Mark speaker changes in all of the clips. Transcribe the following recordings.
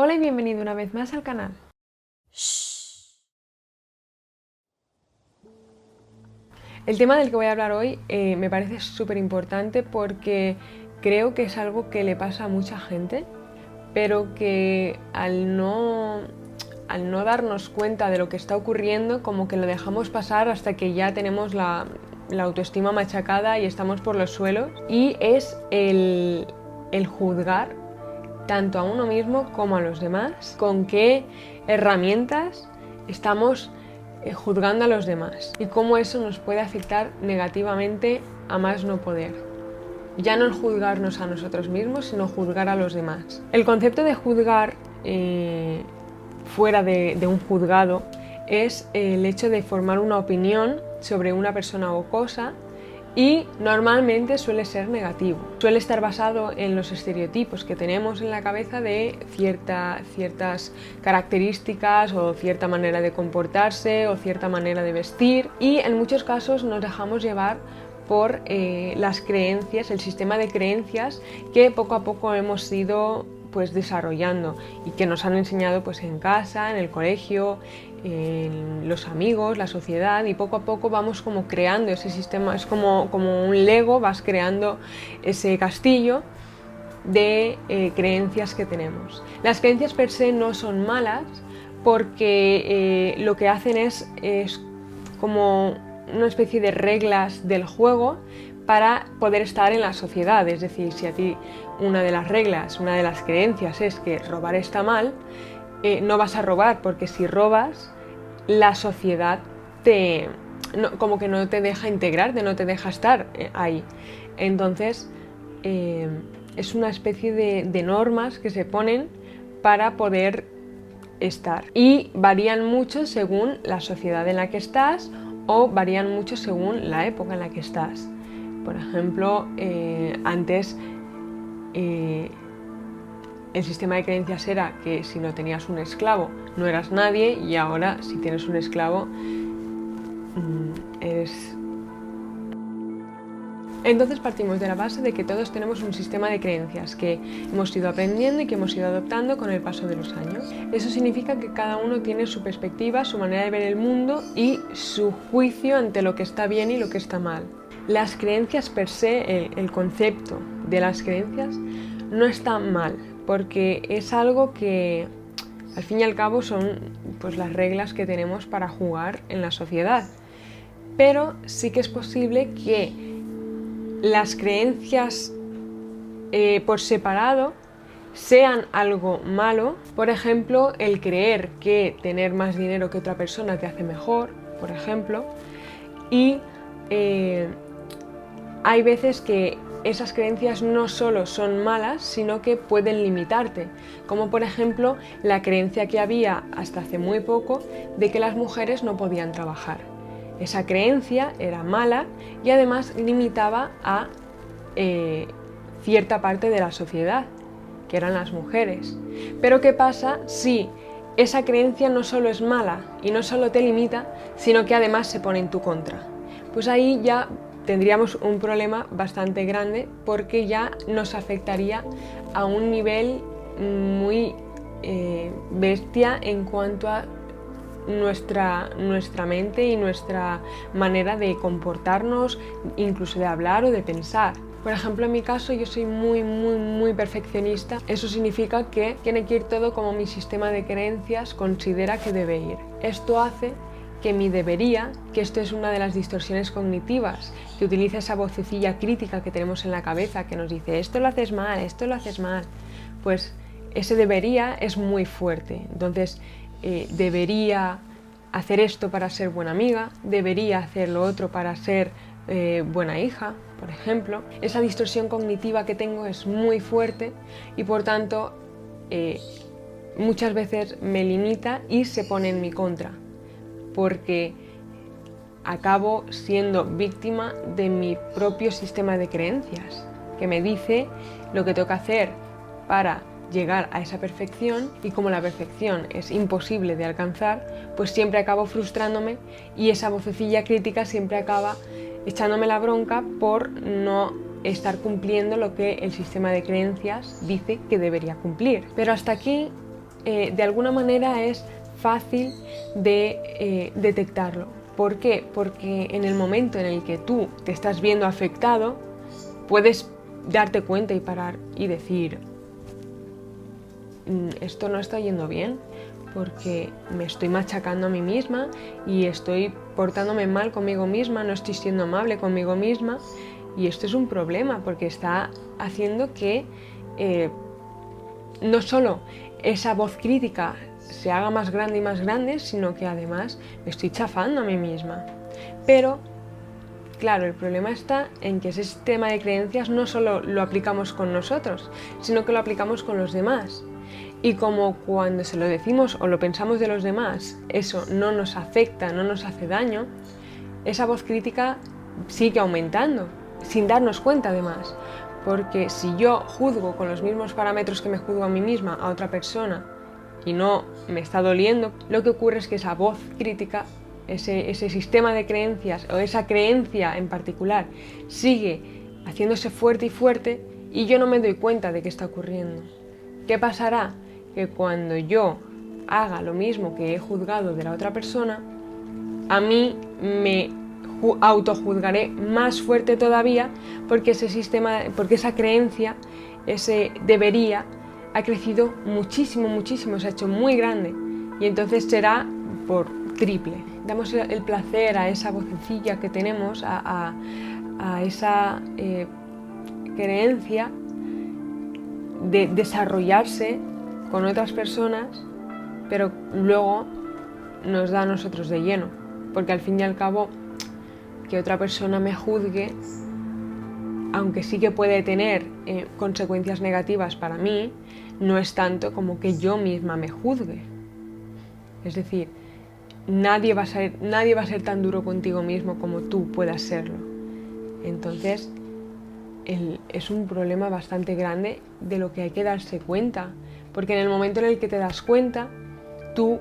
Speaker 1: Hola y bienvenido una vez más al canal. El tema del que voy a hablar hoy me parece súper importante porque creo que es algo que le pasa a mucha gente, pero que al no darnos cuenta de lo que está ocurriendo, como que lo dejamos pasar hasta que ya tenemos la autoestima machacada y estamos por los suelos. Y es el juzgar tanto a uno mismo como a los demás, con qué herramientas estamos juzgando a los demás y cómo eso nos puede afectar negativamente a más no poder. Ya no el juzgarnos a nosotros mismos, sino juzgar a los demás. El concepto de juzgar fuera de un juzgado es el hecho de formar una opinión sobre una persona o cosa, y normalmente suele ser negativo. Suele estar basado en los estereotipos que tenemos en la cabeza de ciertas características o cierta manera de comportarse o cierta manera de vestir, y en muchos casos nos dejamos llevar por las creencias, el sistema de creencias que poco a poco hemos ido desarrollando y que nos han enseñado en casa, en el colegio, en los amigos, la sociedad, y poco a poco vamos como creando ese sistema. Es como un Lego, vas creando ese castillo de creencias que tenemos. Las creencias per se no son malas porque lo que hacen es como una especie de reglas del juego para poder estar en la sociedad. Es decir, si a ti una de las reglas, una de las creencias es que robar está mal, no vas a robar, porque si robas, la sociedad como que no te deja integrarte, no te deja estar ahí. Entonces, es una especie de normas que se ponen para poder estar. Y varían mucho según la sociedad en la que estás, o varían mucho según la época en la que estás. Por ejemplo, antes el sistema de creencias era que si no tenías un esclavo no eras nadie, y ahora si tienes un esclavo eres... Entonces partimos de la base de que todos tenemos un sistema de creencias que hemos ido aprendiendo y que hemos ido adoptando con el paso de los años. Eso significa que cada uno tiene su perspectiva, su manera de ver el mundo y su juicio ante lo que está bien y lo que está mal. Las creencias per se, el concepto de las creencias, no está mal, porque es algo que al fin y al cabo son las reglas que tenemos para jugar en la sociedad. Pero sí que es posible que las creencias por separado sean algo malo. Por ejemplo, el creer que tener más dinero que otra persona te hace mejor, por ejemplo. Y hay veces que esas creencias no solo son malas, sino que pueden limitarte, como por ejemplo la creencia que había hasta hace muy poco de que las mujeres no podían trabajar. Esa creencia era mala y además limitaba a cierta parte de la sociedad, que eran las mujeres. Pero ¿qué pasa si esa creencia no solo es mala y no solo te limita, sino que además se pone en tu contra? Pues ahí ya tendríamos un problema bastante grande, porque ya nos afectaría a un nivel muy bestia en cuanto a nuestra mente y nuestra manera de comportarnos, incluso de hablar o de pensar. Por ejemplo, en mi caso, yo soy muy perfeccionista. Eso significa que tiene que ir todo como mi sistema de creencias considera que debe ir. Esto hace que mi debería, que esto es una de las distorsiones cognitivas, que utiliza esa vocecilla crítica que tenemos en la cabeza que nos dice esto lo haces mal, esto lo haces mal, pues ese debería es muy fuerte. Entonces, debería hacer esto para ser buena amiga, debería hacer lo otro para ser buena hija, por ejemplo. Esa distorsión cognitiva que tengo es muy fuerte y por tanto muchas veces me limita y se pone en mi contra, porque acabo siendo víctima de mi propio sistema de creencias, que me dice lo que tengo que hacer para llegar a esa perfección, y como la perfección es imposible de alcanzar, pues siempre acabo frustrándome, y esa vocecilla crítica siempre acaba echándome la bronca por no estar cumpliendo lo que el sistema de creencias dice que debería cumplir. Pero hasta aquí de alguna manera es fácil de detectarlo. ¿Por qué? Porque en el momento en el que tú te estás viendo afectado, puedes darte cuenta y parar y decir, esto no está yendo bien, porque me estoy machacando a mí misma y estoy portándome mal conmigo misma, no estoy siendo amable conmigo misma, y esto es un problema porque está haciendo que no solo esa voz crítica se haga más grande, sino que además me estoy chafando a mí misma. Pero, claro, el problema está en que ese sistema de creencias no solo lo aplicamos con nosotros, sino que lo aplicamos con los demás. Y como cuando se lo decimos o lo pensamos de los demás, eso no nos afecta, no nos hace daño, esa voz crítica sigue aumentando, sin darnos cuenta además. Porque si yo juzgo con los mismos parámetros que me juzgo a mí misma a otra persona y no me está doliendo, lo que ocurre es que esa voz crítica, ese sistema de creencias o esa creencia en particular sigue haciéndose fuerte y fuerte y yo no me doy cuenta de qué está ocurriendo. ¿Qué pasará? Que cuando yo haga lo mismo que he juzgado de la otra persona, a mí me autojuzgaré más fuerte todavía porque ese sistema, porque esa creencia, ese debería, ha crecido muchísimo, muchísimo, se ha hecho muy grande y entonces será por triple. Damos el placer a esa vocecilla que tenemos, a esa creencia de desarrollarse con otras personas, pero luego nos da a nosotros de lleno, porque al fin y al cabo que otra persona me juzgue, aunque sí que puede tener consecuencias negativas para mí, no es tanto como que yo misma me juzgue. Es decir, nadie va a ser tan duro contigo mismo como tú puedas serlo. Entonces, es un problema bastante grande de lo que hay que darse cuenta, porque en el momento en el que te das cuenta, tú,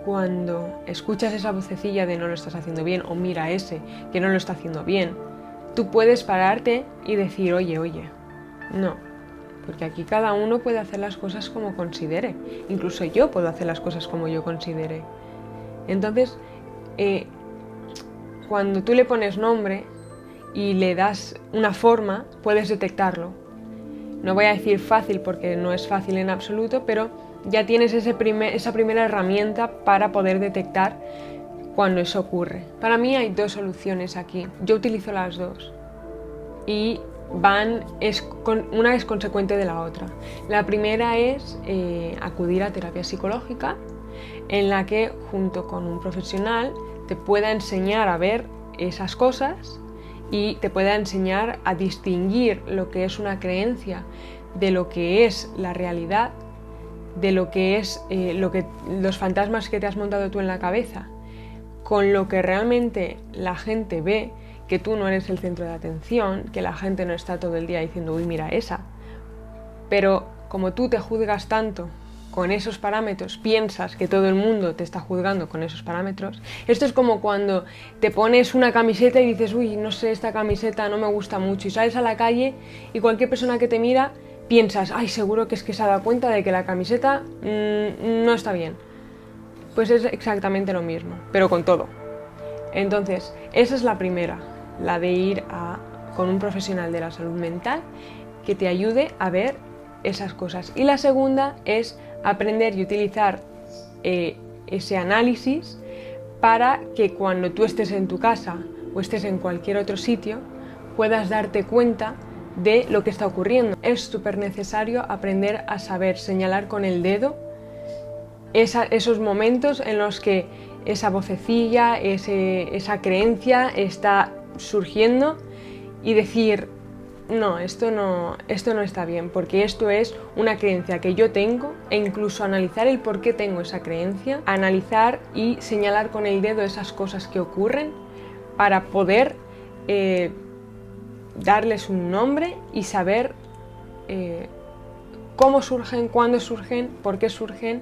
Speaker 1: cuando escuchas esa vocecilla de no lo estás haciendo bien, o mira ese que no lo está haciendo bien, tú puedes pararte y decir, oye, no, porque aquí cada uno puede hacer las cosas como considere, incluso yo puedo hacer las cosas como yo considere. Entonces, cuando tú le pones nombre y le das una forma, puedes detectarlo. No voy a decir fácil porque no es fácil en absoluto, pero ya tienes esa primera herramienta para poder detectar cuando eso ocurre. Para mí hay dos soluciones aquí. Yo utilizo las dos y una es consecuente de la otra. La primera es acudir a terapia psicológica, en la que junto con un profesional te pueda enseñar a ver esas cosas y te pueda enseñar a distinguir lo que es una creencia de lo que es la realidad, de lo que es los fantasmas que te has montado tú en la cabeza, con lo que realmente la gente ve, que tú no eres el centro de atención, que la gente no está todo el día diciendo, uy, mira esa. Pero como tú te juzgas tanto con esos parámetros, piensas que todo el mundo te está juzgando con esos parámetros. Esto es como cuando te pones una camiseta y dices, uy, no sé, esta camiseta no me gusta mucho, y sales a la calle y cualquier persona que te mira piensas, ay, seguro que es que se ha dado cuenta de que la camiseta no está bien. Pues es exactamente lo mismo, pero con todo. Entonces, esa es la primera, la de ir con un profesional de la salud mental que te ayude a ver esas cosas. Y la segunda es aprender y utilizar ese análisis para que cuando tú estés en tu casa o estés en cualquier otro sitio puedas darte cuenta de lo que está ocurriendo. Es súper necesario aprender a saber señalar con el dedo esos momentos en los que esa vocecilla, esa creencia está surgiendo y decir, no, esto no está bien, porque esto es una creencia que yo tengo, e incluso analizar el por qué tengo esa creencia, analizar y señalar con el dedo esas cosas que ocurren para poder darles un nombre y saber cómo surgen, cuándo surgen, por qué surgen,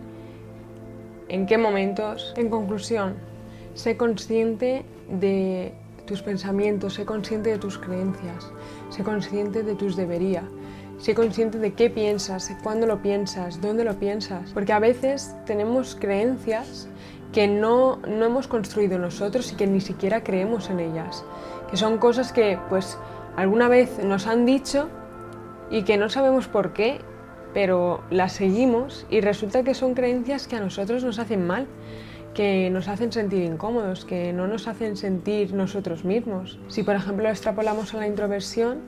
Speaker 1: en qué momentos. En conclusión, sé consciente de tus pensamientos, sé consciente de tus creencias, sé consciente de tus debería, sé consciente de qué piensas, cuándo lo piensas, dónde lo piensas, porque a veces tenemos creencias que no hemos construido nosotros y que ni siquiera creemos en ellas, que son cosas que pues alguna vez nos han dicho y que no sabemos por qué, pero las seguimos y resulta que son creencias que a nosotros nos hacen mal, que nos hacen sentir incómodos, que no nos hacen sentir nosotros mismos. Si por ejemplo lo extrapolamos a la introversión,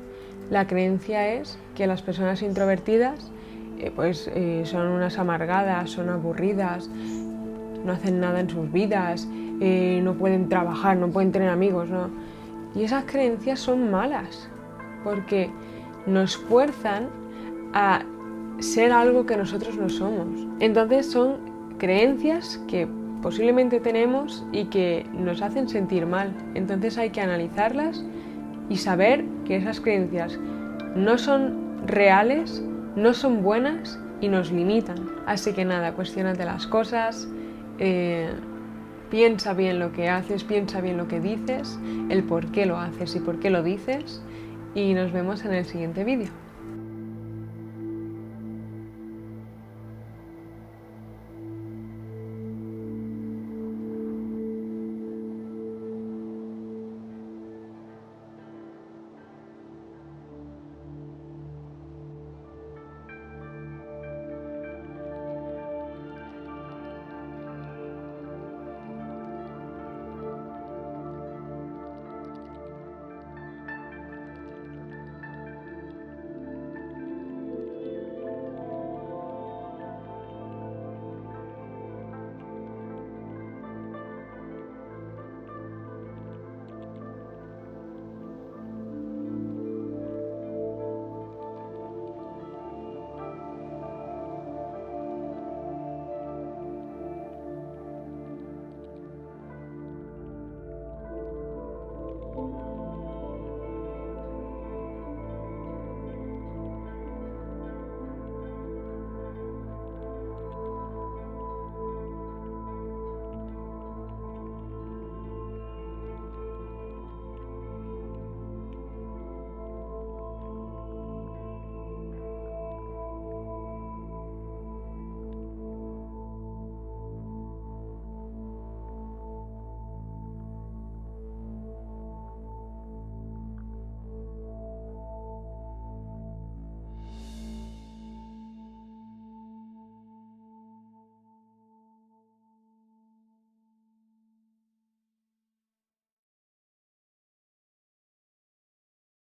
Speaker 1: la creencia es que las personas introvertidas son unas amargadas, son aburridas, no hacen nada en sus vidas, no pueden trabajar, no pueden tener amigos, ¿no? Y esas creencias son malas, porque nos fuerzan a ser algo que nosotros no somos. Entonces son creencias que posiblemente tenemos y que nos hacen sentir mal. Entonces hay que analizarlas y saber que esas creencias no son reales, no son buenas y nos limitan. Así que nada, cuestiónate las cosas, piensa bien lo que haces, piensa bien lo que dices, el por qué lo haces y por qué lo dices, y nos vemos en el siguiente vídeo.